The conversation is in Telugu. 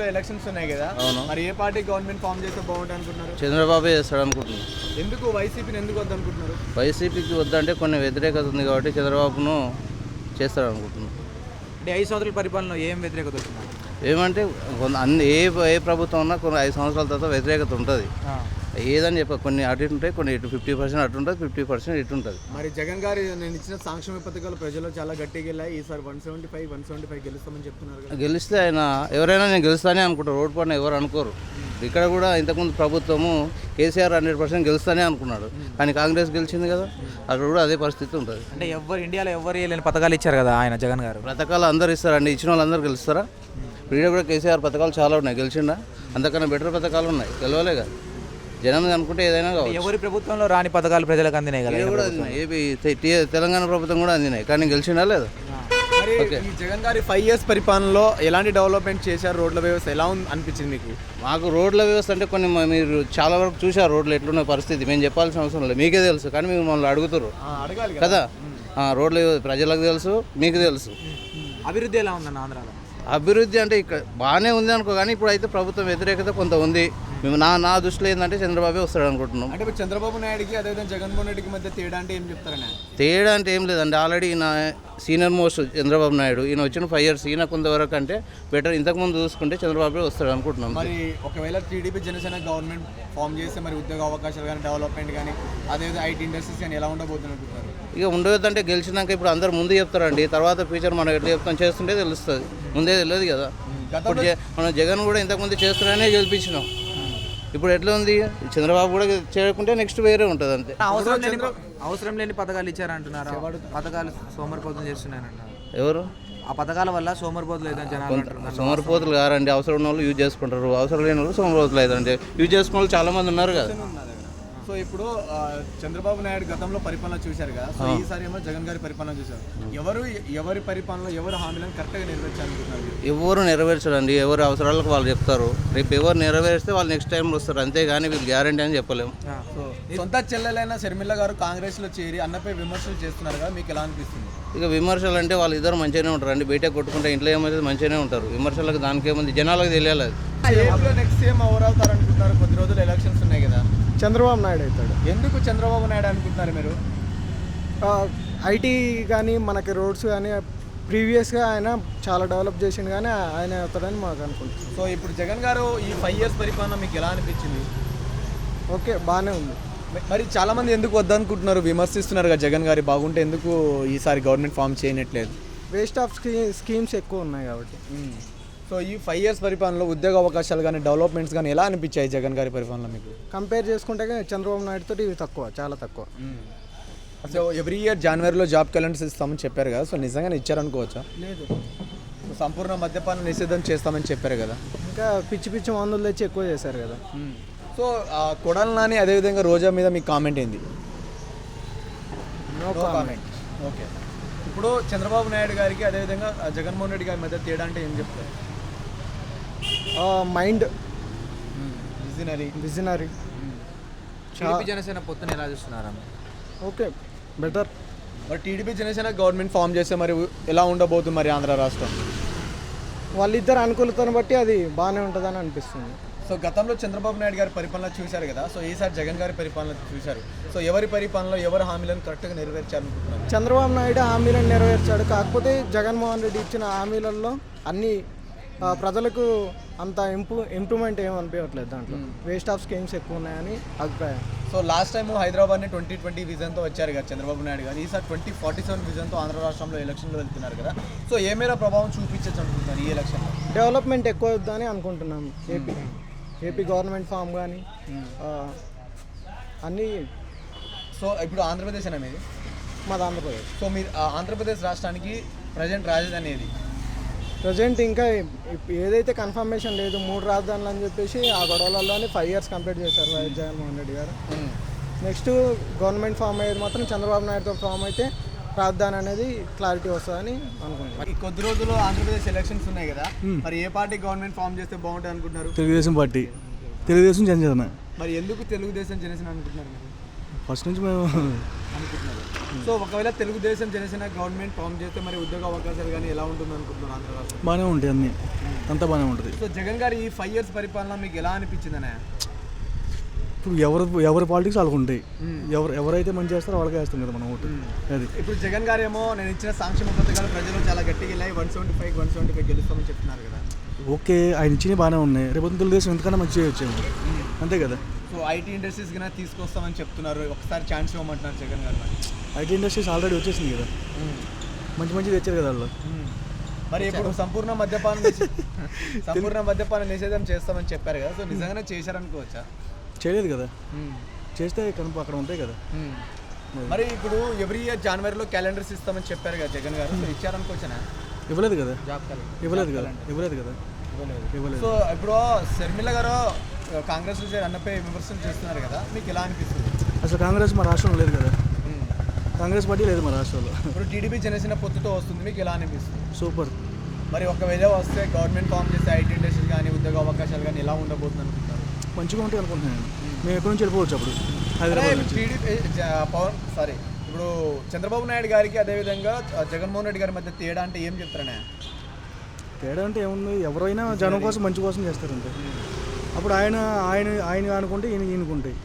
ఎలక్షన్స్ ఉన్నాయి కదా, మరి ఏ పార్టీ గవర్నమెంట్ ఫామ్ చేస్తే బాగుంటుంది అనుకుంటున్నారు? చంద్రబాబు చేస్తాడు అనుకుంటున్నాను. ఎందుకు వైసీపీని ఎందుకు వద్దనుకుంటున్నారు? వైసీపీకి వద్దంటే కొన్ని వ్యతిరేకత ఉంది కాబట్టి చంద్రబాబును చేస్తాడు అనుకుంటున్నాను. అంటే 5 సంవత్సరాల పరిపాలనలో ఏం వ్యతిరేకత వచ్చింది? ఏమంటే అన్ని ఏ ప్రభుత్వం ఉన్నా కొన్ని 5 సంవత్సరాల తర్వాత వ్యతిరేకత ఉంటుంది. ఏదని చెప్ప కొన్ని అటు ఇటు ఉంటాయి, కొన్ని ఇటు 50% అటు ఉంటుంది, 50% ఇటు ఉంటుంది. మరి జగన్ గారు నేను ఇచ్చిన సంక్షేమ పథకాలు ప్రజలు చాలా గట్టిగా వెళ్ళాయి. ఈసారి 175 గెలుస్తామని చెప్తున్నారు కదా. గెలిస్తే ఆయన ఎవరైనా నేను గెలుస్తానే అనుకుంటారు. రోడ్డు పైన ఎవరు అనుకోరు. ఇక్కడ కూడా ఇంతకుముందు ప్రభుత్వము కేసీఆర్ 100% గెలుస్తానే అనుకున్నాడు, కానీ కాంగ్రెస్ గెలిచింది కదా. అక్కడ కూడా అదే పరిస్థితి ఉంటుంది. అంటే ఇండియాలో ఎవరు లేని పథకాలు ఇచ్చారు కదా ఆయన జగన్ గారు. పథకాలు అందరు ఇస్తారండి, ఇచ్చిన వాళ్ళు అందరూ గెలుస్తారా? ఇప్పుడు కూడా కేసీఆర్ పథకాలు చాలా ఉన్నాయి, గెలిచిండా? అంతకన్నా బెటర్ పథకాలు ఉన్నాయి, గెలవలే కదా. జనం అనుకుంటే ఏదైనా కావచ్చు. ఎవరి ప్రభుత్వంలో రాని పథకాలు ప్రజలకు అందినాయి కదా. కూడా అందినాయి, తెలంగాణ ప్రభుత్వం కూడా అందినాయి, కానీ గెలిచిండా లేదా? ఈ జగన్ గారి 5 years పరిపాలనలో ఎలాంటి డెవలప్మెంట్ చేశారు? రోడ్ల వ్యవస్థ ఎలా అనిపించింది మీకు? మాకు రోడ్ల వ్యవస్థ అంటే కొన్ని మీరు చాలా వరకు చూసారు రోడ్లు ఎట్లున్న పరిస్థితి. మేము చెప్పాల్సిన అవసరం లేదు, మీకే తెలుసు, కానీ మీరు మమ్మల్ని అడుగుతారు కదా. రోడ్లు ప్రజలకు తెలుసు, మీకు తెలుసు. అభివృద్ధి ఎలా ఉందన్న ఆంధ్రాలో? అభివృద్ధి అంటే ఇక్కడ బాగానే ఉంది అనుకో, కానీ ఇప్పుడు అయితే ప్రభుత్వం వ్యతిరేకత కొంత ఉంది. మేము నా దృష్టిలో ఏంటంటే చంద్రబాబే వస్తాడు అనుకుంటున్నాం. అంటే చంద్రబాబు నాయుడుకి అదేవిధంగా జగన్మోహన్ రెడ్డికి మధ్య తేడా అంటే ఏం చెప్తారని? తేడా అంటే ఏం లేదండి, ఆల్రెడీ ఈయన సీనియర్ మోస్ట్ చంద్రబాబు నాయుడు. ఈయన వచ్చిన 5 years ఈయన కొంతవరకు అంటే బెటర్. ఇంతకుముందు చూసుకుంటే చంద్రబాబే వస్తాడు అనుకుంటున్నాం. మరి ఒకవేళ టీడీపీ జనసేన గవర్నమెంట్ ఫామ్ చేస్తే మరి ఉద్యోగ అవకాశాలు కానీ డెవలప్మెంట్ కానీ అదేవిధంగా ఐటీ ఇండస్ట్రీస్ కానీ ఎలా ఉండబోతుంది అనుకుంటున్నారు? ఇక ఉండవద్దంటే గెలిచినాక ఇప్పుడు అందరు ముందు చెప్తారండి, తర్వాత ఫ్యూచర్ మనం ఎట్లా చెప్తాం చేస్తుంటే తెలుస్తుంది, ముందే తెలియదు కదా. ఇప్పుడు మనం జగన్ కూడా ఇంతకుముందు చేస్తున్నానే గెలిపించినాం. ఇప్పుడు ఎట్లా ఉంది, చంద్రబాబు కూడా చేయకుంటే నెక్స్ట్ వేరే ఉంటుంది అంతే. అవసరం లేని పథకాలు ఇచ్చారంటున్నారు, పథకాలు సోమరిపోతులు చేస్తున్నారంట. ఎవరు? ఆ పథకాల వల్ల సోమరిపోతులు లేదని జనాలు. సోమరిపోతులు కారండి, అవసరం ఉన్న వాళ్ళు యూజ్ చేసుకుంటారు, అవసరం లేని వాళ్ళు సోమరిపోతులు లేదండి. యూజ్ చేసుకున్న వాళ్ళు చాలా మంది ఉన్నారు కదా. సో ఇప్పుడు చంద్రబాబు నాయుడు గతంలో పరిపాలన చూశారు కదా, సో ఈసారి ఏమో జగన్ గారి పరిపాలన చూశారు. ఎవరి పరిపాలనలో ఎవరు హామీలను కరెక్ట్గా నెరవేర్చాలనుకుంటున్నారు? ఎవరు నెరవేర్చడండి, ఎవరి అవసరాలకు వాళ్ళు చెప్తారు. రేపు ఎవరు నెరవేరిస్తే వాళ్ళు నెక్స్ట్ టైంలో వస్తారు, అంతేగాని వీళ్ళు గ్యారంటీ అని చెప్పలేము. సో సొంత చెల్లెలైన షర్మిల గారు కాంగ్రెస్లో చేరి అన్నపై విమర్శలు చేస్తున్నారు కదా, మీకు ఎలా అనిపిస్తుంది? ఇక విమర్శలు అంటే వాళ్ళు ఇద్దరు మంచిగానే ఉంటారు అండి, బయట కొట్టుకుంటే ఇంట్లో ఏమైతే మంచిగానే ఉంటారు. విమర్శలకు దానికి ఏముంది, జనాలకు తెలియాలి. నెక్స్ట్ సీఎం ఎవరవుతారు అనుకుంటున్నారు? కొద్ది రోజులు ఎలక్షన్స్ ఉన్నాయి కదా. చంద్రబాబు నాయుడు అవుతాడు. ఎందుకు చంద్రబాబు నాయుడు అనుకుంటున్నారు మీరు? ఐటీ కానీ మనకి రోడ్స్ కానీ ప్రీవియస్గా ఆయన చాలా డెవలప్ చేసిండు, కానీ ఆయన అవుతాడని మాకు అనుకుంటున్నాం. సో ఇప్పుడు జగన్ గారు ఈ 5 years పరిపాలన మీకు ఎలా అనిపించింది? ఓకే, బాగానే ఉంది. మరి చాలామంది ఎందుకు వద్దనుకుంటున్నారు, విమర్శిస్తున్నారు కదా జగన్ గారి బాగుంటే ఎందుకు ఈసారి గవర్నమెంట్ ఫామ్ చేయనట్లేదు? వేస్ట్ ఆఫ్ స్కీమ్స్ ఎక్కువ ఉన్నాయి కాబట్టి. సో ఈ 5 years పరిపాలనలో ఉద్యోగ అవకాశాలు కానీ డెవలప్మెంట్స్ కానీ ఎలా అనిపించాయి జగన్ గారి పరిపాలన మీకు? కంపేర్ చేసుకుంటే చంద్రబాబు నాయుడు తోటి ఇవి తక్కువ, చాలా తక్కువ. సో ఎవ్రీ ఇయర్ జనవరిలో జాబ్ క్యాలెండర్స్ ఇస్తామని చెప్పారు కదా, సో నిజంగానే ఇచ్చారనుకోవచ్చా? లేదు, సంపూర్ణ మద్యపాన నిషేధం చేస్తామని చెప్పారు కదా. ఇంకా పిచ్చి మందులు తెచ్చి ఎక్కువ చేశారు కదా. సో కొడాలి నాని అదేవిధంగా రోజా మీద మీకు కామెంట్ ఏంది? No comment. ఓకే, ఇప్పుడు చంద్రబాబు నాయుడు గారికి అదేవిధంగా జగన్మోహన్ రెడ్డి గారి మధ్య తేడా అంటే ఏం చెప్తారు? Mind visionary. టీడీపీ జనసేన పొత్తుని ఎలా చూస్తున్నారా? Okay, better. మరి టీడీపీ జనసేన గవర్నమెంట్ ఫామ్ చేస్తే మరి ఎలా ఉండబోతుంది మరి ఆంధ్ర రాష్ట్రం? వాళ్ళిద్దరు అనుకూలతను బట్టి అది బాగానే ఉంటుందని అనిపిస్తుంది. సో గతంలో చంద్రబాబు నాయుడు గారి పరిపాలన చూశారు కదా, సో ఈసారి జగన్ గారి పరిపాలన చూశారు. సో ఎవరి పరిపాలనలో ఎవరు హామీలను కరెక్ట్గా నెరవేర్చారనుకుంటున్నారు? చంద్రబాబు నాయుడు హామీలను నెరవేర్చాడు, కాకపోతే జగన్మోహన్ రెడ్డి ఇచ్చిన హామీలలో అన్ని ప్రజలకు అంత ఇంప్రూవ్మెంట్ ఏమనిపించట్లేదు. దాంట్లో వేస్ట్ ఆఫ్ స్కీమ్స్ ఎక్కువ ఉన్నాయని అభిప్రాయం. సో లాస్ట్ టైం హైదరాబాద్ని 2020 విజన్తో వచ్చారు కదా చంద్రబాబు నాయుడు గారు, ఈసారి 2047 విజన్తో ఆంధ్ర రాష్ట్రంలో ఎలక్షన్లో వెళ్తున్నారు కదా, సో ఏ మేర ప్రభావం చూపించచ్చు అనుకుంటున్నారు ఈ ఎలక్షన్లో? డెవలప్మెంట్ ఎక్కువ అవుతుందని అనుకుంటున్నాం. ఏపీ గవర్నమెంట్ ఫామ్ కానీ అన్నీ. సో ఇప్పుడు ఆంధ్రప్రదేశ్ అనేది మాది ఆంధ్రప్రదేశ్. సో మీరు ఆంధ్రప్రదేశ్ రాష్ట్రానికి ప్రజెంట్ రాజధాని ఏది? ప్రజెంట్ ఇంకా ఏదైతే కన్ఫర్మేషన్ లేదు, 3 రాజధానులు అని చెప్పేసి ఆ గొడవలలోనే 5 years కంప్లీట్ చేశారు వైఎస్ జగన్మోహన్ రెడ్డి గారు. నెక్స్ట్ గవర్నమెంట్ ఫామ్ అయ్యేది మాత్రం చంద్రబాబు నాయుడుతో ఫామ్ అయితే రాజధాని అనేది క్లారిటీ వస్తుందని అనుకుంటున్నాను. ఈ కొద్ది రోజుల్లో ఆంధ్రప్రదేశ్ ఎలక్షన్స్ ఉన్నాయి కదా, మరి ఏ పార్టీ గవర్నమెంట్ ఫామ్ చేస్తే బాగుంటుంది అనుకుంటున్నారు? తెలుగుదేశం పార్టీ, తెలుగుదేశం జనసేన. మరి ఎందుకు తెలుగుదేశం జనసేన అనుకుంటున్నారు మీరు? ఫస్ట్ నుంచి మేము అనుకుంటున్నారు. సో ఒకవేళ తెలుగుదేశం జనసేన గవర్నమెంట్ ఫామ్ చేస్తే మరి ఉద్యోగ అవకాశాలు కానీ ఎలా ఉంటుంది అనుకుంటున్నారు ఆంధ్ర రాష్ట్రం? బాగానే ఉంటాయి అన్నీ, అంతా బాగానే ఉంటుంది. సో జగన్ గారి ఈ 5 years పరిపాలన మీకు ఎలా అనిపించింది అనే? ఇప్పుడు ఎవరి పాలిటిక్స్ వాళ్ళకు ఉంటాయి. ఎవరైతే మంచి చేస్తారో వాళ్ళకే వేస్తాం కదా మనం ఓటు. అది ఇప్పుడు జగన్ గారు ఏమో నేను ఇచ్చిన సంక్షేమ పథకాలు ప్రజలు చాలా గట్టిగా వెళ్ళాయి, 175 గెలుస్తామని చెప్తున్నారు కదా. ఓకే, ఆయన ఇచ్చినవి బాగానే ఉన్నాయి. రేపు తెలుగుదేశం ఎంతకన్నా మంచి చేయొచ్చేమో, అంతే కదా. సో ఐటీ ఇండస్ట్రీస్ కింద తీసుకొస్తామని చెప్తున్నారు, ఒకసారి ఛాన్స్ ఇవ్వమంటున్నారు జగన్ గారు. ఐటీ ఇండస్ట్రీస్ ఆల్రెడీ వచ్చేసింది కదా, మంచి తెచ్చారు కదా వాళ్ళు. మరి ఇప్పుడు సంపూర్ణ మద్యపాన నిషేధం చేస్తామని చెప్పారు కదా, సో నిజంగానే చేశారనుకోవచ్చా? చేయలేదు కదా, చేస్తే అక్కడ ఉంటాయి కదా. మరి ఇప్పుడు ఎవ్రీ ఇయర్ జనవరిలో క్యాలెండర్స్ ఇస్తామని చెప్పారు కదా జగన్ గారు, సో ఇచ్చారనుకోవచ్చా? ఇవ్వలేదు కదా, ఇవ్వలేదు కదా. సో ఇప్పుడు శర్మిల గారు కాంగ్రెస్ అన్నపై విమర్శలు చేస్తున్నారు కదా, మీకు ఎలా అనిపిస్తుంది? అసలు కాంగ్రెస్ మా రాష్ట్రంలో లేదు కదా, కాంగ్రెస్ పార్టీ లేదు మా రాష్ట్రంలో. ఇప్పుడు టీడీపీ జనసేన పొత్తుతో వస్తుంది, మీకు ఎలా అనిపిస్తుంది? సూపర్. మరి ఒకవేళ వస్తే గవర్నమెంట్ ఫామ్ చేస్తే ఐటీ ఇండస్ట్రీస్ కానీ ఉద్యోగ అవకాశాలు కానీ ఎలా ఉండబోతుంది అనుకుంటారు? మంచిగా ఉంటాయి అనుకుంటున్నాను. మేము ఎక్కడి నుంచి వెళ్ళిపోవచ్చు అప్పుడు హైదరాబాద్ నుంచి. టీడీపీ ఇప్పుడు చంద్రబాబు నాయుడు గారికి అదేవిధంగా జగన్మోహన్ రెడ్డి గారి మధ్య తేడా అంటే ఏం చెప్తారనే? తేడా అంటే ఏముంది, ఎవరైనా జనం కోసం మంచి కోసం చేస్తారంటే. అప్పుడు ఆయన అనుకుంటే ఈయనకుంటాయి.